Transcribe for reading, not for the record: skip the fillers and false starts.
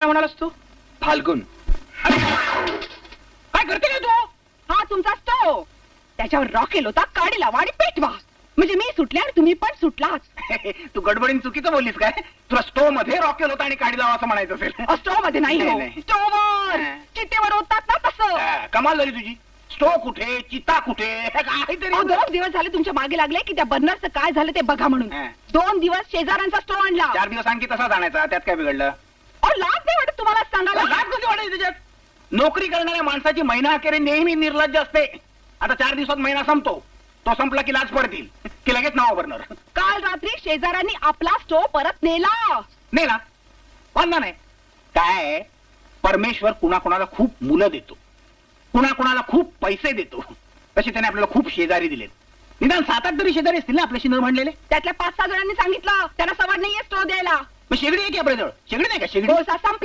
म्हणालास तू? फाल्गुन. काय करते काय तू? हा तुमचा स्टोव, त्याच्यावर रॉकेल होता, काडी लावा आणि पेटवा. म्हणजे मी सुटले आणि तुम्ही पण सुटलाच. तू गडबडीन चुकीचं बोललीस काय? तुला स्टोव मध्ये रॉकेल होता आणि काढी लावा असं म्हणायचं असेल. स्टोव मध्ये नाही हो, नाही. स्टोवर चितेवर होतात ना तसं. कमाल झाली तुझी. स्टोव कुठे, चिता कुठे, काहीतरी. 2 दिवस झाले तुमच्या मागे लागले की त्या बर्नरचं काय झालं ते बघा म्हणून. 2 दिवस शेजाऱ्यांचा स्टोव आणला. 4 दिवस आणखी तसाच आणायचा, त्यात काय बिघडलं? लाज नाही वाटत तुम्हाला सांगायला? लाज कशी वाटायची त्याच्यात? नोकरी करणाऱ्या माणसाची महिना अखेरी नेहमी निर्लज्ज असते. आता 4 दिवसात महिना संपतो, तो संपला की लाज पडतील की लगेच नाव बर्नर. काल रात्री शेजाऱ्यांनी आपला स्टोव परत नेला. नाही ना, वांधा नाही. काय परमेश्वर कुणाकुणाला खूप मुलं देतो, कुणाकुणाला खूप पैसे देतो. तसे त्याने आपल्याला खूप शेजारी दिलेत. निदान 7-8 तरी शेजारी असतील ना आपल्याशी न म्हणलेले. त्यातल्या 5-6 जणांनी सांगितलं त्यांना सवड नाहीये स्टोव द्यायला. मग शेगडी आहे की आपल्याजवळ? शेगडी नाही का? शेगडी कोळसा संपला.